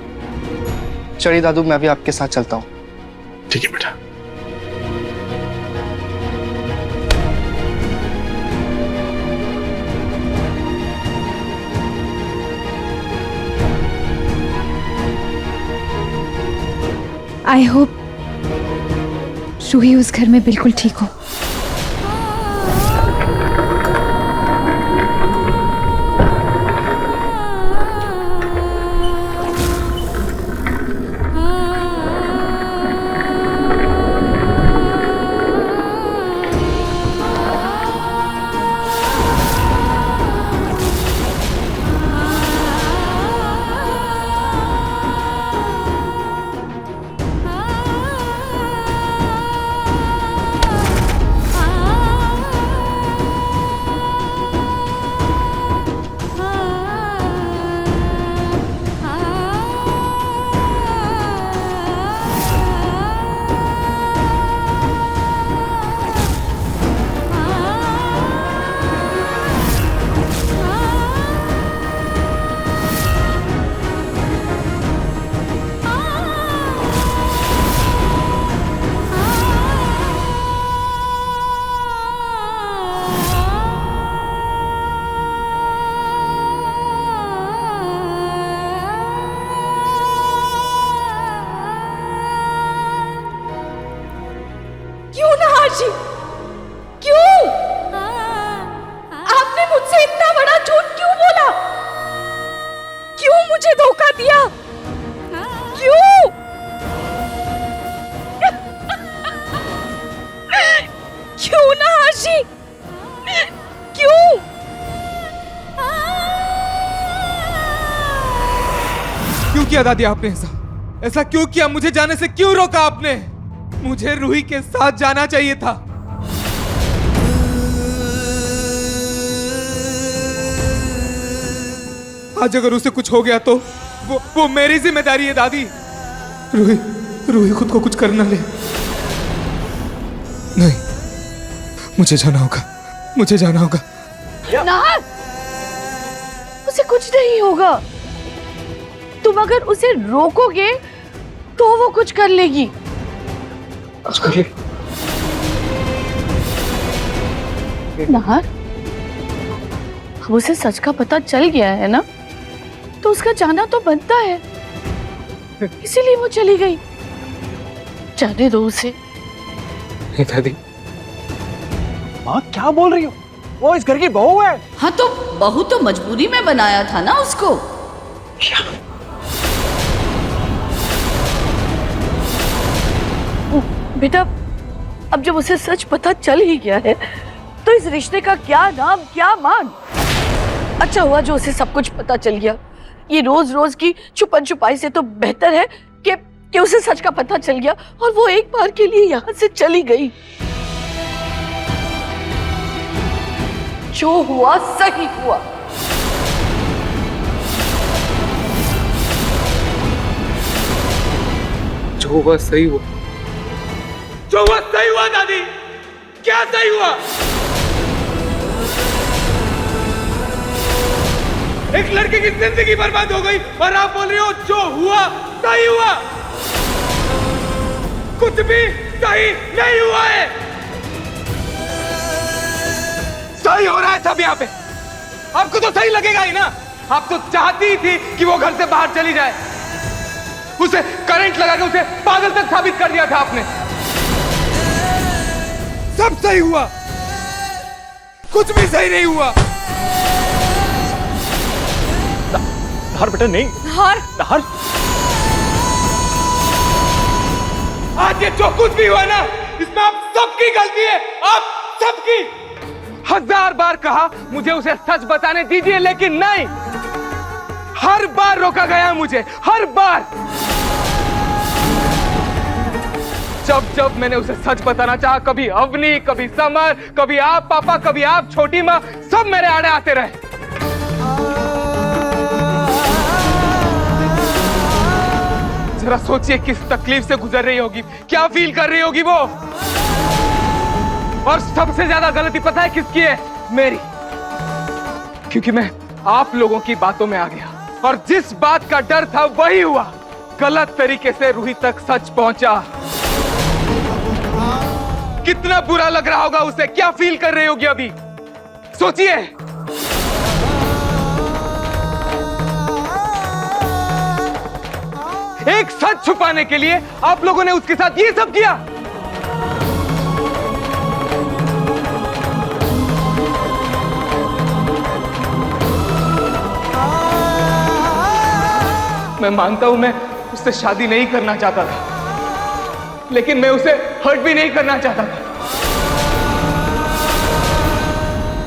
Speaker 3: चलिए दादू, मैं भी आपके साथ चलता हूँ।
Speaker 14: ठीक है बेटा।
Speaker 4: आई होप रूही उस घर में बिल्कुल ठीक हो।
Speaker 8: क्यों? आपने मुझसे इतना बड़ा झूठ क्यों बोला? क्यों मुझे धोखा दिया? क्यों? क्यों नाहरजी? क्यों?
Speaker 3: क्यों किया दादी आपने ऐसा क्यों किया? मुझे जाने से क्यों रोका आपने? मुझे रूही के साथ जाना चाहिए था। आज अगर उसे कुछ हो गया तो वो मेरी जिम्मेदारी है दादी। रूही खुद को कुछ करना ले। नहीं, मुझे जाना होगा।
Speaker 8: नाहर, उसे कुछ नहीं होगा। तुम अगर उसे रोकोगे तो वो कुछ कर लेगी। नाहर, अब उसे सच का पता चल गया है ना, तो उसका जाना तो बनता है। इसीलिए वो चली गई। जाने दो उसे।
Speaker 3: नहीं दादी।
Speaker 11: माँ क्या बोल रही हो? वो इस घर की बहू है।
Speaker 8: हाँ तो बहू तो मजबूरी में बनाया था ना उसको। बेटा, अब जब उसे सच पता चल ही गया है तो इस रिश्ते का क्या नाम क्या मान। अच्छा हुआ जो उसे सब कुछ पता चल गया। ये रोज रोज की छुपन छुपाई से तो बेहतर है कि उसे सच का पता चल गया और वो एक बार के लिए यहाँ से चली गई। जो हुआ सही हुआ।
Speaker 3: जो हुआ सही हुआ।
Speaker 11: जो हुआ सही हुआ दादी। क्या सही हुआ? एक लड़के की जिंदगी बर्बाद हो गई और आप बोल रहे हो जो हुआ सही हुआ। कुछ भी सही नहीं हुआ है। सही हो रहा है सब यहाँ पे। आपको तो सही लगेगा ही ना। आप तो चाहती ही थी कि वो घर से बाहर चली जाए। उसे करंट लगा के उसे पागल तक साबित कर दिया था आपने। सब सही हुआ, कुछ भी सही नहीं हुआ।
Speaker 17: नाहर बेटा नहीं। नाहर
Speaker 11: आज ये जो कुछ भी हुआ ना, इसमें आप सबकी गलती है। आप सबकी। 1000 बार कहा मुझे उसे सच बताने दीजिए, लेकिन नहीं। हर बार रोका गया मुझे, हर बार। जब जब मैंने उसे सच बताना चाहा, कभी अवनी, कभी समर, कभी आप पापा, कभी आप छोटी माँ, सब मेरे आड़े आते रहे। जरा सोचिए किस तकलीफ से गुजर रही होगी, क्या फील कर रही होगी वो। और सबसे ज्यादा गलती पता है किसकी है? मेरी। क्योंकि मैं आप लोगों की बातों में आ गया और जिस बात का डर था वही हुआ। गलत तरीके से रूही तक सच पहुंचा। कितना बुरा लग रहा होगा उसे, क्या फील कर रही होगी अभी, सोचिए। एक सच छुपाने के लिए आप लोगों ने उसके साथ ये सब किया। मैं मानता हूं मैं उससे शादी नहीं करना चाहता था, लेकिन मैं उसे हर्ट भी नहीं करना चाहता था।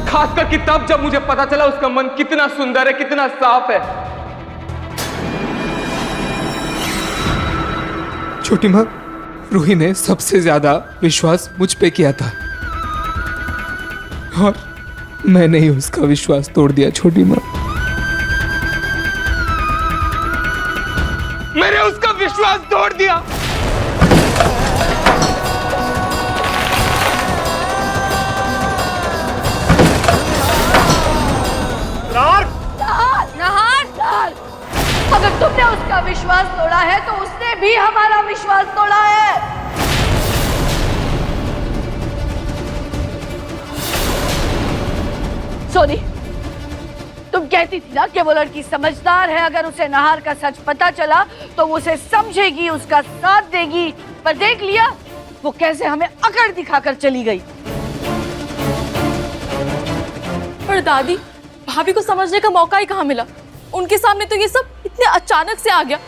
Speaker 11: खासकर कि तब जब मुझे पता चला उसका मन कितना सुंदर है, कितना साफ है।
Speaker 3: छोटी माँ, रूही ने सबसे ज्यादा विश्वास मुझ पे किया था और मैंने ही उसका विश्वास तोड़ दिया। छोटी माँ,
Speaker 11: मैंने उसका विश्वास तोड़ दिया।
Speaker 8: नहार, अगर तुमने उसका विश्वास तोड़ा है तो उसने भी हमारा विश्वास तोड़ा है। सोनी, तुम कहती थी ना कि वो लड़की समझदार है। अगर उसे नहार का सच पता चला तो वो उसे समझेगी, उसका साथ देगी। पर देख लिया वो कैसे हमें अकड़ दिखाकर चली गई।
Speaker 9: पर दादी, भाभी को समझने का मौका ही कहाँ मिला। उनके सामने तो ये सब इतने अचानक से आ गया।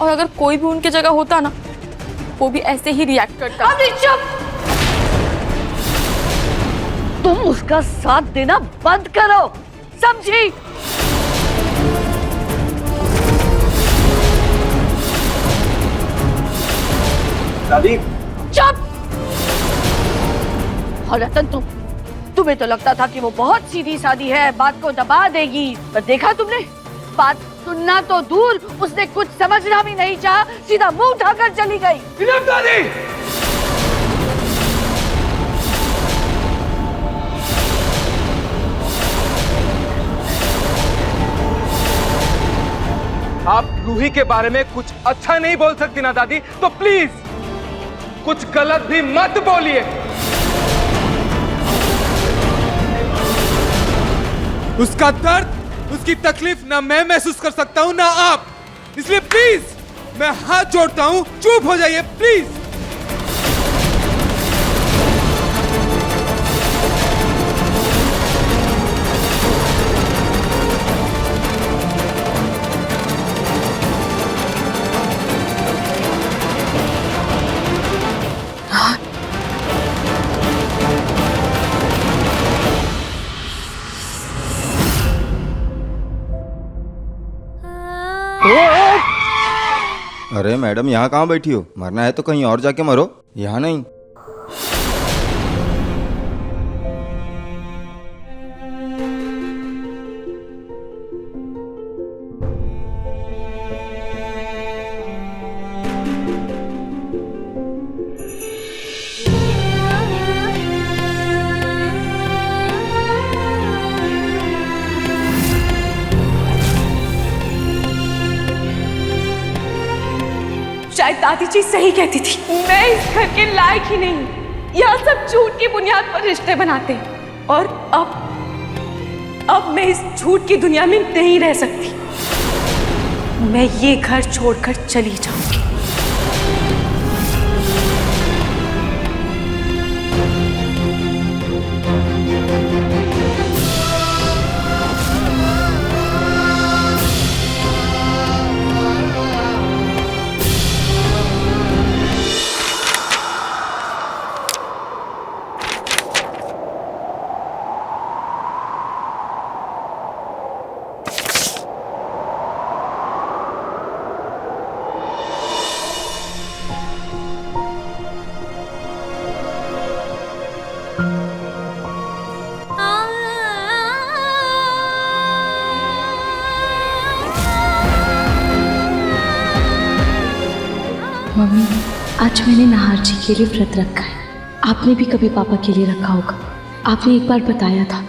Speaker 9: और अगर कोई भी उनकी जगह होता ना, वो भी ऐसे ही रिएक्ट करता।
Speaker 8: अभी चुप। तुम उसका साथ देना बंद करो, समझी?
Speaker 11: दादी
Speaker 8: चुप। और रतन, तुम्हें तो लगता था कि वो बहुत सीधी सादी है, बात को दबा देगी। पर देखा तुमने, बात सुनना तो दूर, उसने कुछ समझना भी नहीं चाहा, सीधा मुंह उठाकर चली गई।
Speaker 11: दादी, आप रूही के बारे में कुछ अच्छा नहीं बोल सकती ना दादी, तो प्लीज कुछ गलत भी मत बोलिए। उसका दर्द, उसकी तकलीफ ना मैं महसूस कर सकता हूं ना आप, इसलिए प्लीज मैं हाथ जोड़ता हूं, चुप हो जाइए प्लीज।
Speaker 18: अरे मैडम यहाँ कहाँ बैठी हो? मरना है तो कहीं और जाके मरो, यहाँ नहीं।
Speaker 9: शायद दादी जी सही कहती थी, मैं इस घर के लायक ही नहीं। यहाँ सब झूठ की बुनियाद पर रिश्ते बनाते हैं और अब मैं इस झूठ की दुनिया में नहीं रह सकती। मैं ये घर छोड़कर चली जाऊंगी। मम्मी, आज मैंने नाहर जी के लिए व्रत रखा है। आपने भी कभी पापा के लिए रखा होगा। आपने एक बार बताया था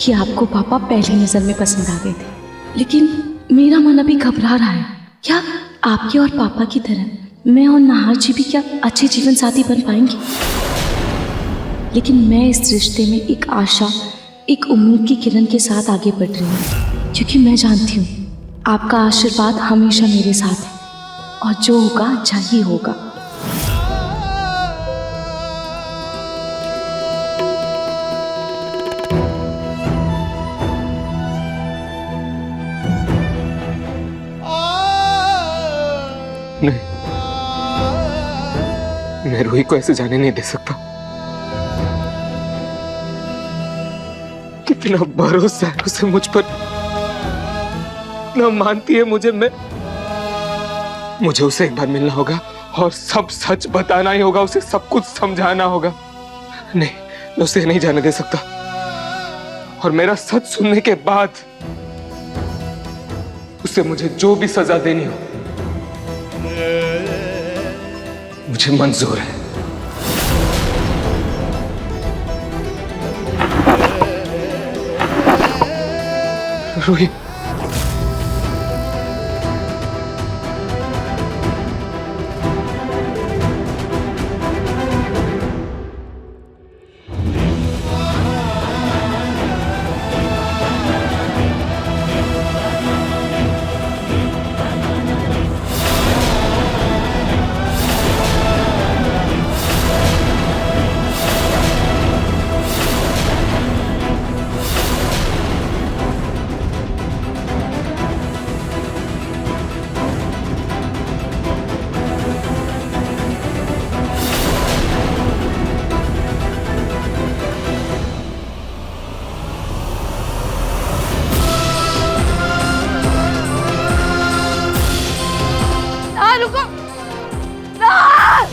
Speaker 9: कि आपको पापा पहली नजर में पसंद आ गए थे, लेकिन मेरा मन अभी घबरा रहा है। क्या आपके और पापा की तरह मैं और नाहर जी भी क्या अच्छे जीवन साथी बन पाएंगे? लेकिन मैं इस रिश्ते में एक आशा, एक उम्मीद की किरण के साथ आगे बढ़ रही हूँ, क्योंकि मैं जानती हूँ आपका आशीर्वाद हमेशा मेरे साथ है और जो होगा अच्छा ही होगा।
Speaker 3: नहीं, मैं रूही को ऐसे जाने नहीं दे सकता। कितना भरोसा है उसे मुझ पर, इतना मानती है मुझे। मुझे उसे एक बार मिलना होगा और सब सच बताना ही होगा, उसे सब कुछ समझाना होगा। नहीं, मैं उसे नहीं जाने दे सकता। और मेरा सच सुनने के बाद उसे मुझे जो भी सजा देनी हो मुझे मंजूर है। रूही,
Speaker 8: रुको, नाहर!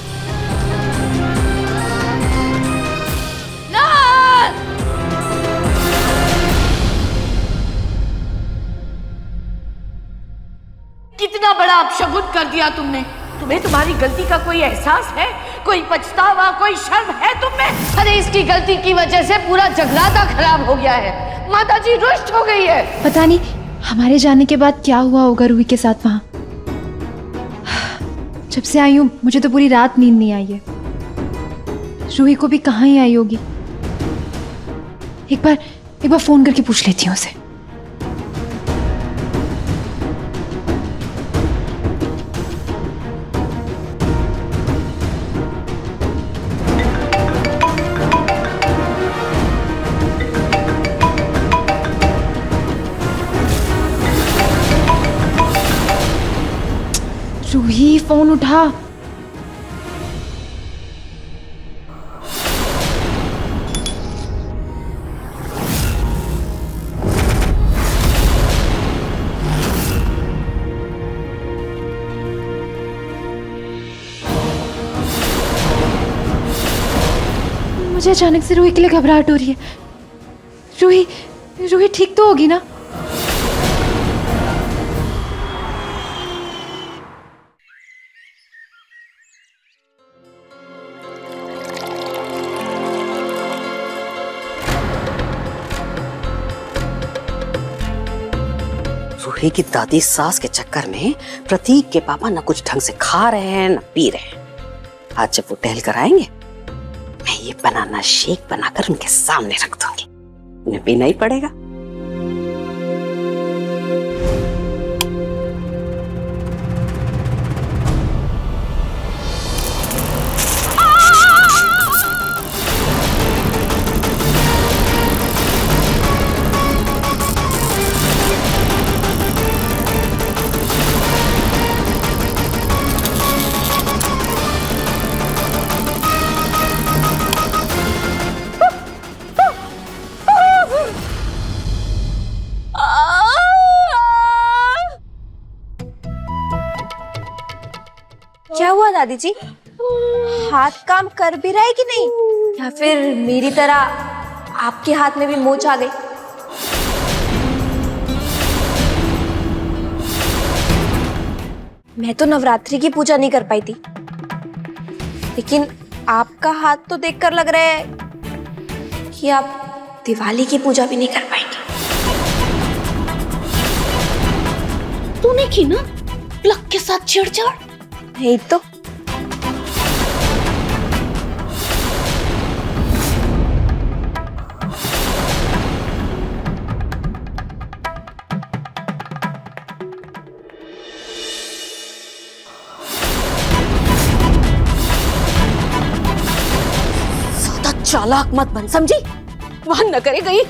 Speaker 8: नाहर! कितना बड़ा अपशगुन कर दिया तुमने। तुम्हें तुम्हारी गलती का कोई एहसास है, कोई पछतावा, कोई शर्म है तुम में? अरे इसकी गलती की वजह से पूरा जगराता खराब हो गया है। माताजी रुष्ट हो गई है।
Speaker 4: पता नहीं हमारे जाने के बाद क्या हुआ होगा रूही के साथ वहां। जब से आई हूँ मुझे तो पूरी रात नींद नहीं आई है। रूही को भी कहाँ ही आई होगी। एक बार फोन करके पूछ लेती हूँ उसे। रूही, फोन उठा। मुझे अचानक से रूही के लिए घबराहट हो रही है। रूही ठीक तो होगी ना?
Speaker 5: रूही की दादी सास के चक्कर में प्रतीक के पापा न कुछ ढंग से खा रहे हैं न पी रहे हैं। आज जब वो टहल कर आएंगे, मैं ये बनाना शेक बनाकर उनके सामने रख दूंगी। उन्हें पीना ही पड़ेगा।
Speaker 12: क्या हुआ दादी जी? हाथ काम कर भी रहा है कि नहीं, या फिर मेरी तरह आपके हाथ में भी मोच आ गई? मैं तो नवरात्रि की पूजा नहीं कर पाई थी, लेकिन आपका हाथ तो देखकर लग रहा है कि आप दिवाली की पूजा भी नहीं कर पाएंगे।
Speaker 5: तूने की ना प्लग के साथ छेड़छाड़?
Speaker 12: नहीं तो।
Speaker 5: ज्यादा चालाक मत बन, समझी? वहां न करे कहीं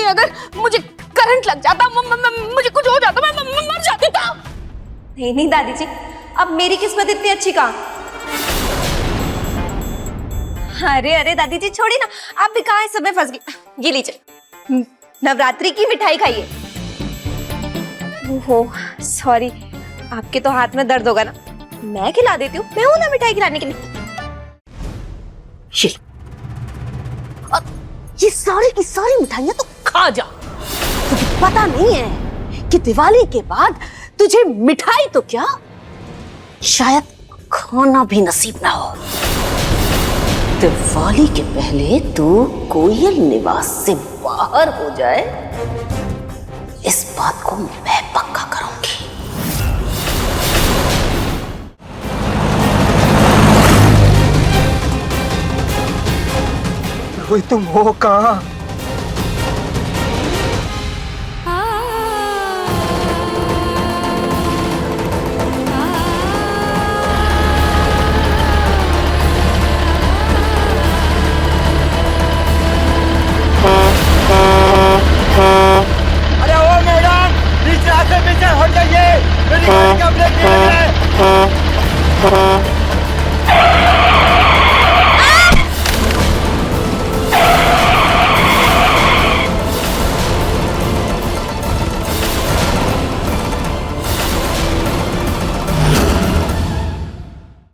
Speaker 5: अगर मुझे करंट लग जाता, मुझे कुछ हो जाता, मैं मर जाती था।
Speaker 12: नहीं दादी जी, अब मेरी किस्मत इतनी अच्छी कहाँ? अरे दादी जी छोड़ी ना, आप भी कहाँ इस समय फंस गई। ये लीजिए नवरात्रि की मिठाई खाइए। ओहो सॉरी, आपके तो हाथ में दर्द होगा ना, मैं खिला देती हूँ। मैं हूं ना मिठाई खिलाने के लिए।
Speaker 5: ये सारी की सारी मिठाइयां तो खा जा। तुझे पता नहीं है कि दिवाली के बाद तुझे मिठाई तो क्या, शायद खाना भी नसीब ना हो। दिवाली के पहले तू कोयल निवास से बाहर हो जाए, इस बात को मैं पक्का करूंगी।
Speaker 3: रोहित तुम हो कहाँ?
Speaker 13: अरे ओ मैडम, पीछे हट जाइए, मेरी गाड़ी का ब्रेक नहीं लग रहा है।